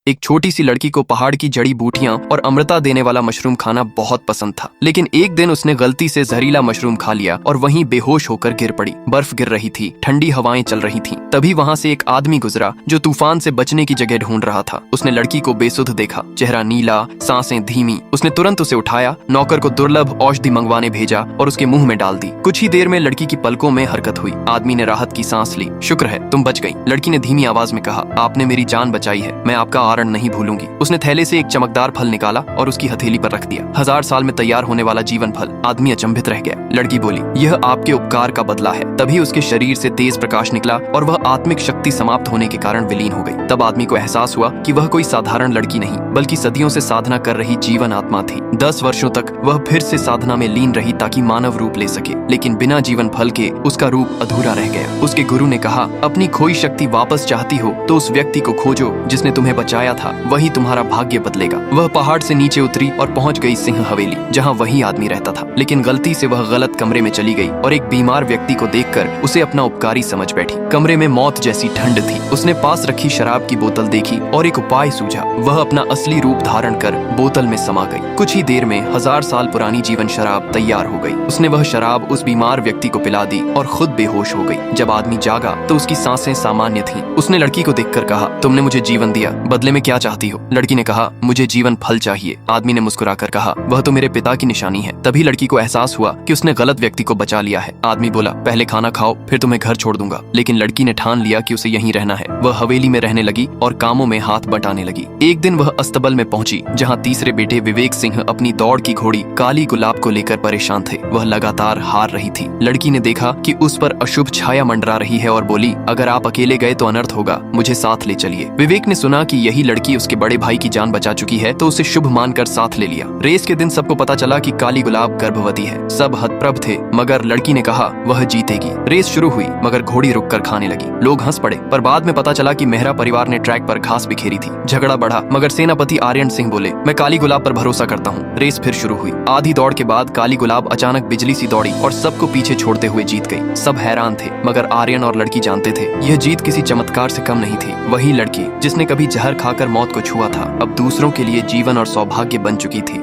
एक छोटी सी लड़की को पहाड़ की जड़ी बूटियां और अमृता देने वाला मशरूम खाना बहुत पसंद था। लेकिन एक दिन उसने गलती से जहरीला मशरूम खा लिया और वहीं बेहोश होकर गिर पड़ी। बर्फ गिर रही थी, ठंडी हवाएं चल रही थीं। तभी वहां से एक आदमी गुजरा जो तूफान से बचने की जगह ढूंढ रहा था। उसने लड़की को बेसुध देखा, चेहरा नीला, सांसें धीमी। उसने तुरंत उसे उठाया, नौकर को दुर्लभ औषधि मंगवाने भेजा और उसके मुंह में डाल दी। कुछ ही देर में लड़की की पलकों में हरकत हुई। आदमी ने राहत की सांस ली। शुक्र है तुम बच गई, लड़की ने धीमी आवाज में कहा। आपने मेरी जान बचाई है, मैं आपका आरण नहीं भूलूंगी। उसने थैले से एक चमकदार फल निकाला और उसकी हथेली पर रख दिया। 1000 साल में तैयार होने वाला जीवन फल। आदमी अचंभित रह गया। लड़की बोली, यह आपके उपकार का बदला है। तभी उसके शरीर से तेज प्रकाश निकला और वह आत्मिक शक्ति समाप्त होने के कारण विलीन हो गई। तब आदमी को एहसास हुआ कि वह कोई साधारण लड़की नहीं बल्कि सदियों से साधना कर रही जीवन आत्मा थी। 10 वर्षों तक वह फिर से साधना में लीन रही ताकि मानव रूप ले सके, लेकिन बिना जीवन फल के उसका रूप अधूरा रह गया। उसके गुरु ने कहा, अपनी खोई शक्ति वापस चाहती हो तो उस व्यक्ति को खोजो जिसने तुम्हें बचाया था, वही तुम्हारा भाग्य बदलेगा। वह पहाड़ से नीचे उतरी और पहुंच गई सिंह हवेली, जहां वही आदमी रहता था। लेकिन गलती से वह गलत कमरे में चली गई और एक बीमार व्यक्ति को देखकर उसे अपना उपकारी समझ बैठी। कमरे में मौत जैसी ठंड थी। उसने पास रखी शराब की बोतल देखी और एक उपाय सूझा। वह अपना असली रूप धारण कर बोतल में समा गई। कुछ ही देर में 1000 साल पुरानी जीवन शराब तैयार हो गई। उसने वह शराब उस बीमार व्यक्ति को पिला दी और खुद बेहोश हो गई। जब आदमी जागा तो उसकी सांसें सामान्य थीं। उसने लड़की को देखकर कहा, तुमने मुझे जीवन दिया, बदले में क्या चाहती हो? लड़की ने कहा, मुझे जीवन फल चाहिए। आदमी ने मुस्कुराकर कहा, वह तो मेरे पिता की निशानी है। तभी लड़की को एहसास हुआ कि उसने गलत व्यक्ति को बचा लिया है। आदमी बोला, पहले खाना खाओ, फिर तुम्हें घर छोड़ दूंगा। लेकिन लड़की ने ठान लिया कि उसे यहीं रहना है। वह हवेली में रहने लगी और कामों में हाथ बटाने लगी। एक दिन वह अस्तबल में पहुंची, जहां तीसरे बेटे विवेक सिंह अपनी दौड़ की घोड़ी काली गुलाब को लेकर परेशान थे। वह लगातार हार रही थी। लड़की ने देखा कि उस पर अशुभ छाया मंडरा रही है और बोली, अगर आप अकेले गए तो अनर्थ होगा, मुझे साथ ले चलिए। विवेक ने सुना कि यही लड़की उसके बड़े भाई की जान बचा चुकी है तो उसे शुभ मानकर साथ ले लिया। रेस के दिन सबको पता चला कि काली गुलाब गर्भवती है। सब हतप्रभ थे, मगर लड़की ने कहा वह जीतेगी। रेस शुरू हुई मगर घोड़ी रुककर खाने लगी। लोग हंस पड़े, पर बाद में पता चला कि मेहरा परिवार ने ट्रैक पर घास बिखेरी थी। झगड़ा बढ़ा मगर सेनापति आर्यन सिंह बोले, मैं काली गुलाब पर भरोसा करता हूँ। रेस फिर शुरू हुई। आधी दौड़ के बाद काली गुलाब अचानक बिजली सी दौड़ी और सबको पीछे छोड़ते हुए जीत गई। सब हैरान थे मगर आर्यन और लड़की जानते थे यह जीत किसी चमत्कार से कम नहीं थी। वही लड़की जिसने कभी जहर खाकर मौत को छुआ था, अब दूसरों के लिए जीवन और सौभाग्य बन चुकी थी।